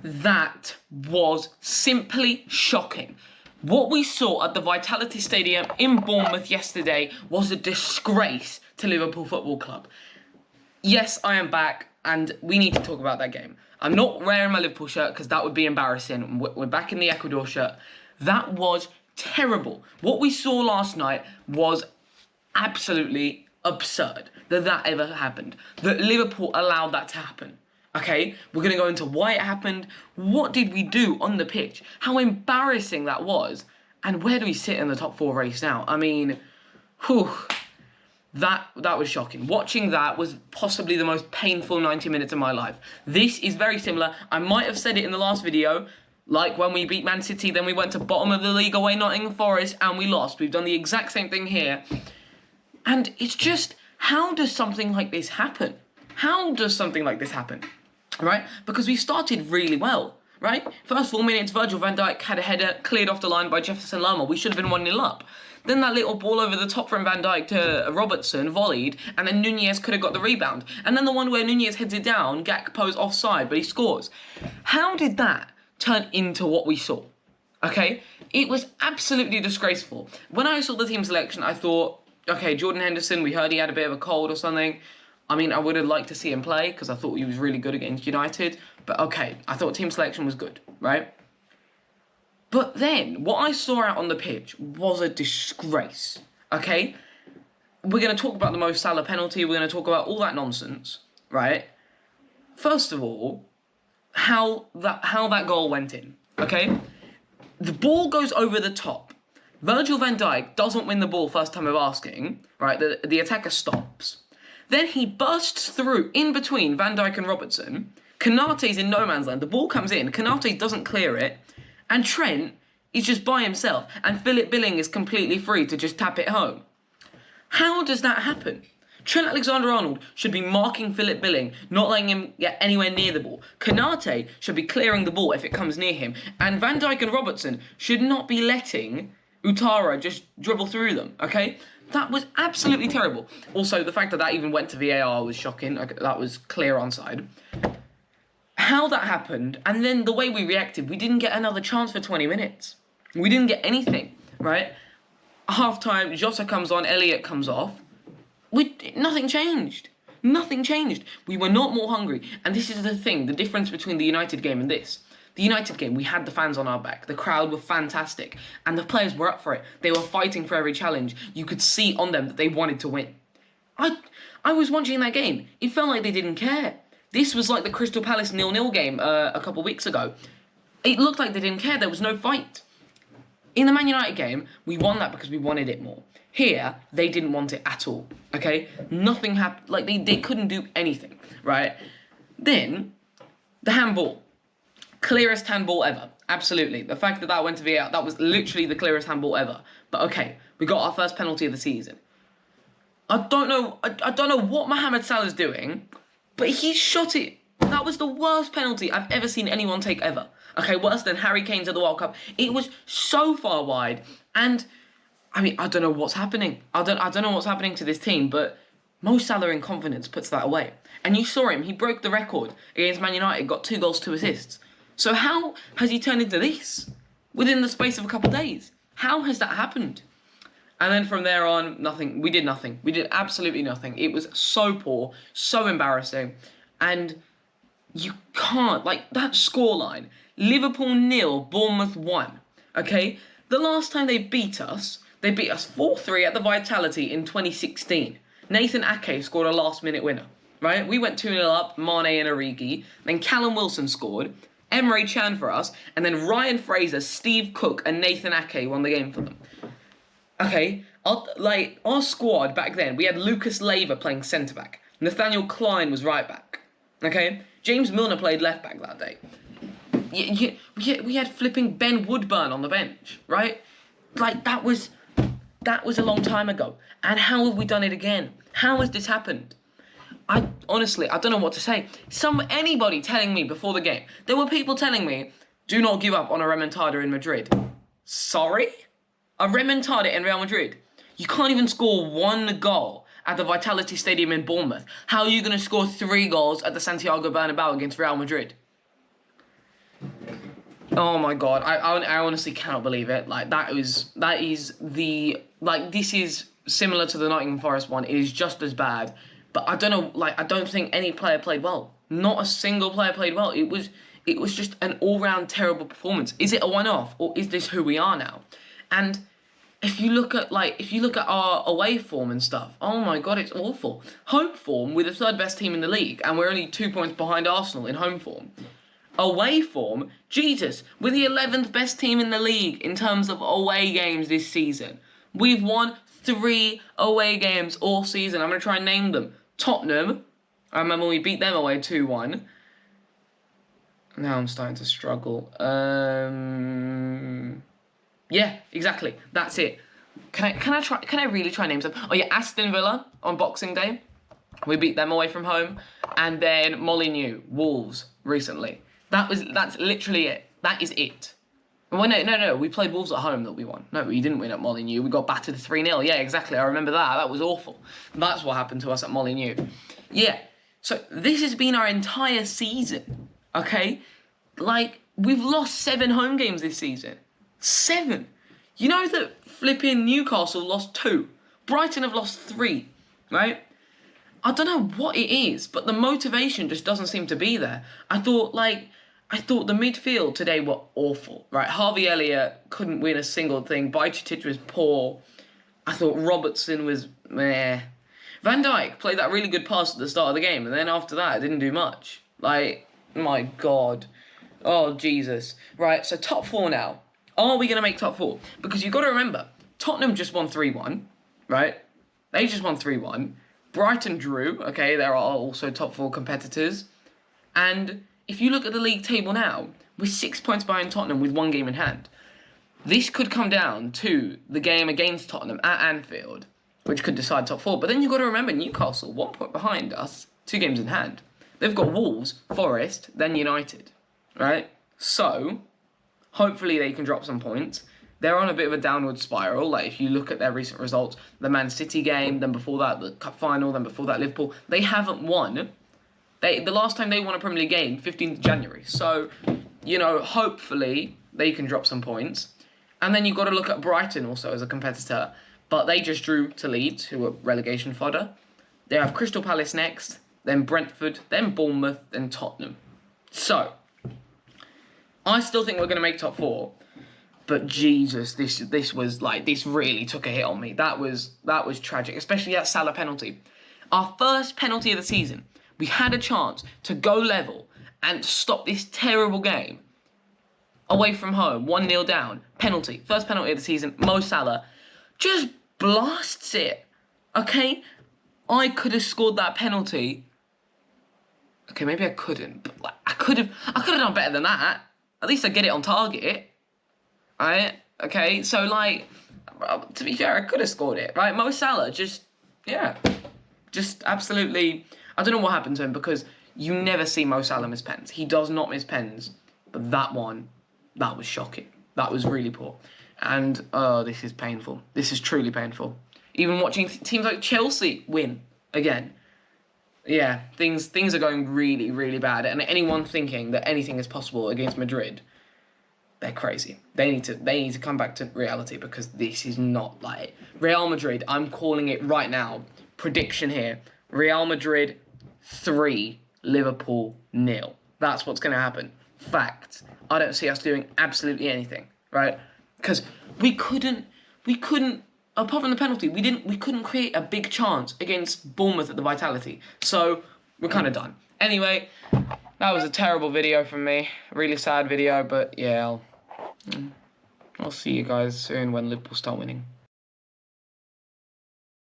That was simply shocking. What we saw at the Vitality Stadium in Bournemouth yesterday was a disgrace to Liverpool Football Club. Yes, I am back, and we need to talk about that game. I'm not wearing my Liverpool shirt because that would be embarrassing. We're back in the Ecuador shirt. That was terrible. What we saw last night was absolutely absurd that ever happened. That Liverpool allowed that to happen. Okay, we're going to go into why it happened, what did we do on the pitch, how embarrassing that was, and where do we sit in the top 4 race now? I mean, that was shocking. Watching that was possibly the most painful 90 minutes of my life. This is very similar. I might have said it in the last video, like when we beat Man City, then we went to bottom of the league away Nottingham Forest, and we lost. We've done the exact same thing here. And it's just, how does something like this happen? How does something like this happen? Right? Because we started really well, right? First 4 minutes, Virgil van Dijk had a header cleared off the line by Jefferson Lerma. We should have been 1-0 up. Then that little ball over the top from Van Dijk to Robertson volleyed, and then Nunez could have got the rebound. And then the one where Nunez heads it down, Gakpo's offside, but he scores. How did that turn into what we saw? Okay? It was absolutely disgraceful. When I saw the team selection, I thought, okay, Jordan Henderson, we heard he had a bit of a cold or something. I mean, I would have liked to see him play because I thought he was really good against United. But okay, I thought team selection was good, right? But then, what I saw out on the pitch was a disgrace, okay? We're going to talk about the Mo Salah penalty. We're going to talk about all that nonsense, right? First of all, how that goal went in, okay? The ball goes over the top. Virgil van Dijk doesn't win the ball first time of asking, right? The attacker stops. Then he bursts through in between Van Dijk and Robertson. Konate's in no man's land. The ball comes in. Konate doesn't clear it. And Trent is just by himself. And Philip Billing is completely free to just tap it home. How does that happen? Trent Alexander-Arnold should be marking Philip Billing, not letting him get anywhere near the ball. Konate should be clearing the ball if it comes near him. And Van Dijk and Robertson should not be letting Utara just dribble through them, okay? That was absolutely terrible. Also, the fact that even went to VAR was shocking. That was clear onside. How that happened, and then the way we reacted, we didn't get another chance for 20 minutes. We didn't get anything, right? Half-time, Jota comes on, Elliott comes off. Nothing changed. Nothing changed. We were not more hungry. And this is the thing, the difference between the United game and this. The United game, we had the fans on our back. The crowd were fantastic. And the players were up for it. They were fighting for every challenge. You could see on them that they wanted to win. I was watching that game. It felt like they didn't care. This was like the Crystal Palace 0-0 game a couple of weeks ago. It looked like they didn't care. There was no fight. In the Man United game, we won that because we wanted it more. Here, they didn't want it at all. Okay? Nothing happened. Like, they couldn't do anything. Right? Then, the handball. Clearest handball ever. Absolutely. The fact that went to VAR, that was literally the clearest handball ever. But okay, we got our first penalty of the season. I don't know what Mohamed Salah's doing, but he shot it. That was the worst penalty I've ever seen anyone take ever. Okay, worse than Harry Kane's at the World Cup. It was so far wide, and I mean, I don't know what's happening. I don't know what's happening to this team, but Mo Salah in confidence puts that away. And you saw him, he broke the record against Man United, got 2 goals, 2 assists. So how has he turned into this within the space of a couple of days? How has that happened? And then from there on, nothing. We did nothing. We did absolutely nothing. It was so poor, so embarrassing. And you can't, like, that scoreline. Liverpool 0, Bournemouth 1. Okay? The last time they beat us 4-3 at the Vitality in 2016. Nathan Ake scored a last-minute winner. Right? We went 2-0 up, Mane and Origi. Then Callum Wilson scored. Emre Can for us, and then Ryan Fraser, Steve Cook, and Nathan Ake won the game for them. Okay, our squad back then, we had Lucas Leiva playing centre-back. Nathaniel Klein was right-back. Okay, James Milner played left-back that day. We had flipping Ben Woodburn on the bench, right? Like, that was a long time ago. And how have we done it again? How has this happened? Honestly, I don't know what to say. Anybody telling me before the game, there were people telling me, do not give up on a remontada in Madrid. Sorry? A remontada in Real Madrid? You can't even score 1 goal at the Vitality Stadium in Bournemouth. How are you going to score 3 goals at the Santiago Bernabeu against Real Madrid? Oh my god, I honestly cannot believe it. Like, this is similar to the Nottingham Forest one. It is just as bad. But I don't know, like, I don't think any player played well. Not a single player played well. It was just an all-round terrible performance. Is it a one-off, or is this who we are now? And if you look at our away form and stuff, oh my god, it's awful. Home form, we're the third best team in the league, and we're only 2 points behind Arsenal in home form. Away form, Jesus, we're the 11th best team in the league in terms of away games this season. We've won 3 away games all season. I'm going to try and name them. Tottenham, I remember we beat them away 2-1. Now I'm starting to struggle. Yeah, exactly. That's it. Can I really try and name some? Oh yeah, Aston Villa on Boxing Day. We beat them away from home. And then Molineux, Wolves, recently. That's literally it. That is it. Well, no. We played Wolves at home that we won. No, we didn't win at Molineux. We got battered 3-0. Yeah, exactly. I remember that. That was awful. That's what happened to us at Molineux. Yeah. So this has been our entire season. Okay? Like, we've lost 7 home games this season. 7. You know that flipping Newcastle lost 2. Brighton have lost 3. Right? I don't know what it is, but the motivation just doesn't seem to be there. I thought the midfield today were awful, right? Harvey Elliott couldn't win a single thing. Bajcetic was poor. I thought Robertson was meh. Van Dijk played that really good pass at the start of the game, and then after that, it didn't do much. Like, my God. Oh, Jesus. Right, so top 4 now. Are we going to make top 4? Because you've got to remember, Tottenham just won 3-1, right? They just won 3-1. Brighton drew, okay? There are also top 4 competitors. And if you look at the league table now, we're 6 points behind Tottenham with 1 game in hand. This could come down to the game against Tottenham at Anfield, which could decide top 4. But then you've got to remember, Newcastle, 1 point behind us, 2 games in hand. They've got Wolves, Forest, then United, right? So, hopefully they can drop some points. They're on a bit of a downward spiral. Like, if you look at their recent results, the Man City game, then before that, the Cup final, then before that, Liverpool, they haven't won. The last time they won a Premier League game, 15th of January. So, hopefully they can drop some points. And then you've got to look at Brighton also as a competitor. But they just drew to Leeds, who are relegation fodder. They have Crystal Palace next, then Brentford, then Bournemouth, then Tottenham. So, I still think we're going to make top 4. But Jesus, this was like, this really took a hit on me. That was tragic, especially that Salah penalty. Our first penalty of the season. We had a chance to go level and stop this terrible game. Away from home, 1-0 down, penalty. First penalty of the season, Mo Salah just blasts it. Okay? I could have scored that penalty. Okay, maybe I couldn't, but like, I could have done better than that. At least I'd get it on target. Right? Okay, so like, to be fair, I could have scored it, right? Mo Salah just absolutely, I don't know what happened to him, because you never see Mo Salah miss pens. He does not miss pens, but that one, that was shocking. That was really poor. And, oh, this is painful. This is truly painful. Even watching teams like Chelsea win again. Yeah, things are going really, really bad. And anyone thinking that anything is possible against Madrid, they're crazy. They need to come back to reality, because this is not like Real Madrid. I'm calling it right now. Prediction here: Real Madrid 3, Liverpool 0. That's what's going to happen. Fact. I don't see us doing absolutely anything, right? Because we couldn't. Apart from the penalty, we couldn't create a big chance against Bournemouth at the Vitality. So we're kind of done. Anyway, that was a terrible video from me. Really sad video, but yeah, I'll see you guys soon when Liverpool start winning.